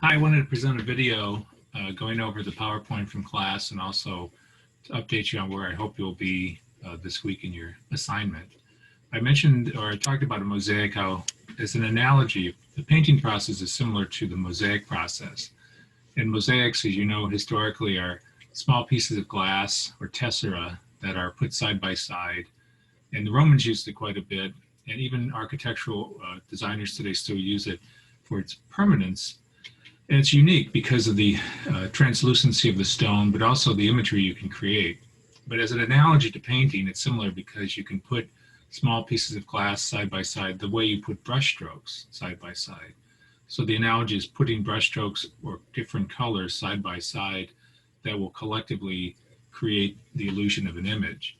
Hi, I wanted to present a video going over the PowerPoint from class and also to update you on where I hope you'll be this week in your assignment. I mentioned or I talked about a mosaic, how as an analogy, the painting process is similar to the mosaic process. And mosaics, as you know, historically are small pieces of glass or tessera that are put side by side. And the Romans used it quite a bit, and even architectural designers today still use it for its permanence. And it's unique because of the translucency of the stone, but also the imagery you can create. But as an analogy to painting, it's similar because you can put small pieces of glass side by side the way you put brush strokes side by side. So the analogy is putting brush strokes or different colors side by side that will collectively create the illusion of an image.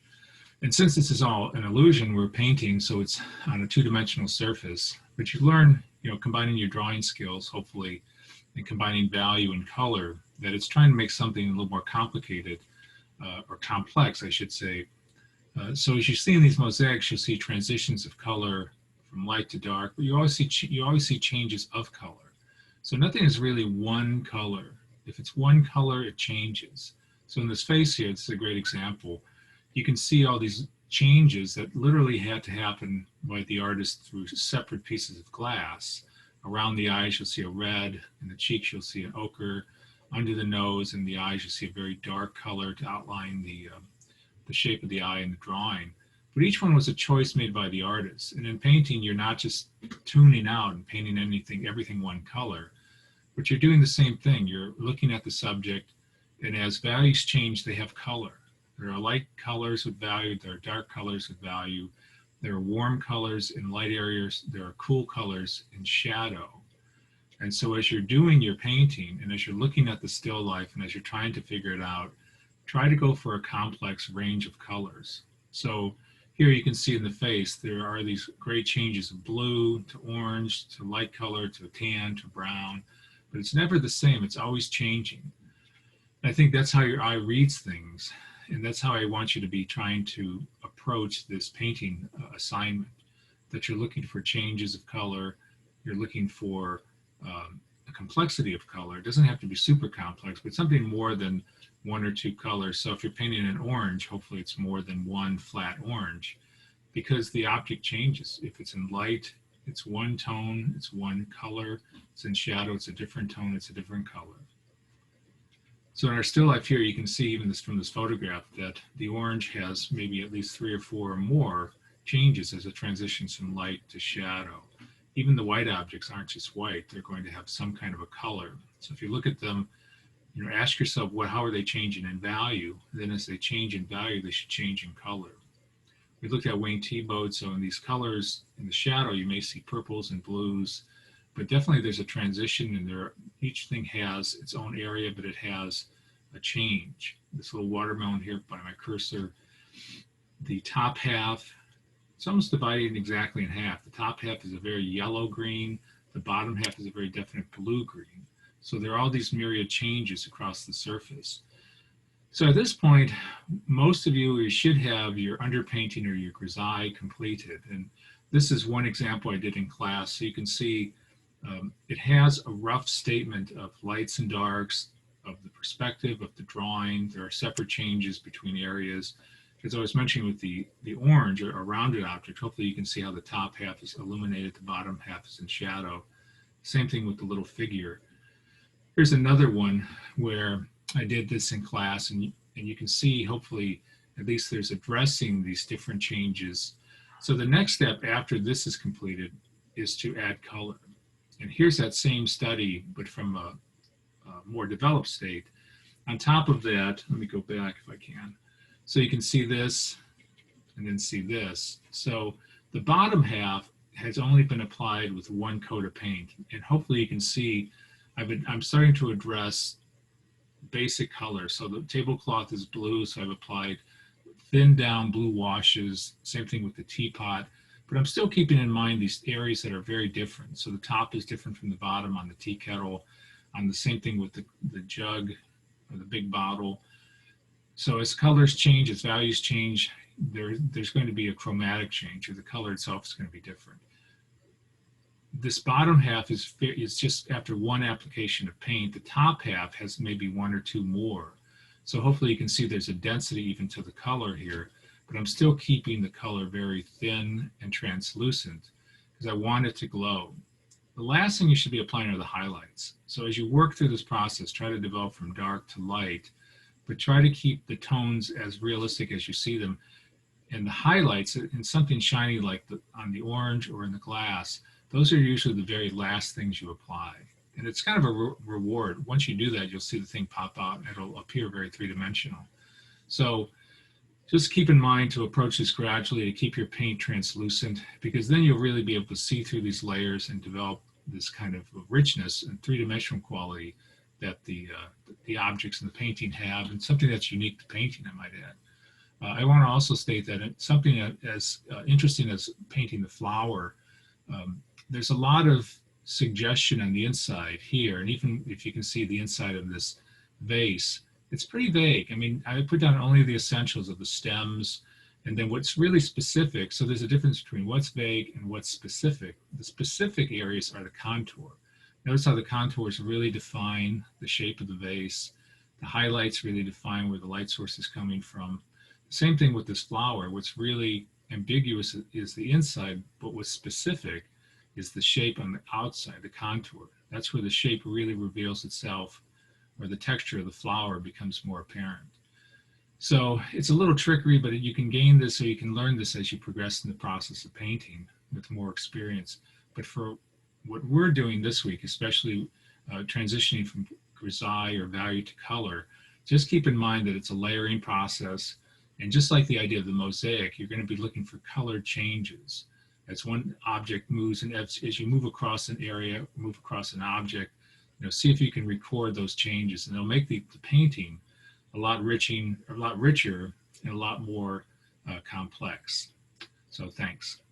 And since this is all an illusion, we're painting, so it's on a two-dimensional surface. But you learn, combining your drawing skills, hopefully, and combining value and color, that it's trying to make something a little more complicated or complex, I should say. So as you see in these mosaics, you'll see transitions of color from light to dark, but you always see changes of color. So nothing is really one color. If it's one color, it changes. So in this face here, this is a great example. You can see all these changes that literally had to happen by the artist through separate pieces of glass. Around the eyes, you'll see a red. In the cheeks, you'll see an ochre. Under the nose and the eyes, you'll see a very dark color to outline the shape of the eye in the drawing. But each one was a choice made by the artist. And in painting, you're not just tuning out and painting everything one color, but you're doing the same thing. You're looking at the subject, and as values change, they have color. There are light colors with value, there are dark colors with value, there are warm colors in light areas, there are cool colors in shadow. And so as you're doing your painting and as you're looking at the still life and as you're trying to figure it out, try to go for a complex range of colors. So here you can see in the face, there are these great changes of blue to orange to light color to tan to brown, but it's never the same, it's always changing. And I think that's how your eye reads things. And that's how I want you to be trying to approach this painting assignment, that you're looking for changes of color, you're looking for a complexity of color. It doesn't have to be super complex, but something more than one or two colors. So if you're painting an orange, hopefully it's more than one flat orange, because the object changes. If it's in light, it's one tone, it's one color. It's in shadow, it's a different tone, it's a different color. So in our still life here, you can see even this from this photograph that the orange has maybe at least 3 or 4 or more changes as it transitions from light to shadow. Even the white objects aren't just white, they're going to have some kind of a color. So if you look at them, ask yourself, how are they changing in value? And then as they change in value, they should change in color. We looked at Wayne Thiebaud, so in these colors, in the shadow, you may see purples and blues, but definitely there's a transition, and each thing has its own area, but it has a change. This little watermelon here by my cursor, the top half, it's almost divided exactly in half. The top half is a very yellow green, the bottom half is a very definite blue green. So there are all these myriad changes across the surface. So at this point, most of you should have your underpainting or your grisaille completed. And this is one example I did in class. So you can see it has a rough statement of lights and darks, of the perspective, of the drawing. There are separate changes between areas. As I was mentioning with the orange or a rounded object, hopefully you can see how the top half is illuminated, the bottom half is in shadow. Same thing with the little figure. Here's another one where I did this in class, and you can see, hopefully, at least there's addressing these different changes. So the next step after this is completed is to add color. And here's that same study, but from a more developed state. On top of that, let me go back if I can. So you can see this and then see this. So the bottom half has only been applied with one coat of paint. And hopefully you can see I'm starting to address basic color. So the tablecloth is blue, so I've applied thinned down blue washes. Same thing with the teapot. But I'm still keeping in mind these areas that are very different. So the top is different from the bottom on the tea kettle, on the same thing with the jug or the big bottle. So as colors change, as values change, there's going to be a chromatic change, or the color itself is going to be different. this bottom half is just after one application of paint. The top half has maybe one or two more. So hopefully you can see there's a density even to the color here, but I'm still keeping the color very thin and translucent because I want it to glow. The last thing you should be applying are the highlights. So as you work through this process, try to develop from dark to light, but try to keep the tones as realistic as you see them. And the highlights in something shiny like on the orange or in the glass, those are usually the very last things you apply. And it's kind of a reward. Once you do that, you'll see the thing pop out and it'll appear very three-dimensional. So just keep in mind to approach this gradually, to keep your paint translucent, because then you'll really be able to see through these layers and develop this kind of richness and three-dimensional quality that the objects in the painting have, and something that's unique to painting, I might add. I want to also state that it's something as interesting as painting the flower. There's a lot of suggestion on the inside here, and even if you can see the inside of this vase, it's pretty vague. I mean, I put down only the essentials of the stems, and then what's really specific. So there's a difference between what's vague and what's specific. The specific areas are the contour. Notice how the contours really define the shape of the vase. The highlights really define where the light source is coming from. Same thing with this flower. What's really ambiguous is the inside, but what's specific is the shape on the outside, the contour. That's where the shape really reveals itself, or the texture of the flower becomes more apparent. So it's a little trickery, but you can gain this, or you can learn this as you progress in the process of painting with more experience. But for what we're doing this week, especially transitioning from grisaille or value to color, just keep in mind that it's a layering process. And just like the idea of the mosaic, you're going to be looking for color changes. As one object moves, and as you move across an area, move across an object, see if you can record those changes, and it'll make the painting a lot richer and a lot more complex. So thanks.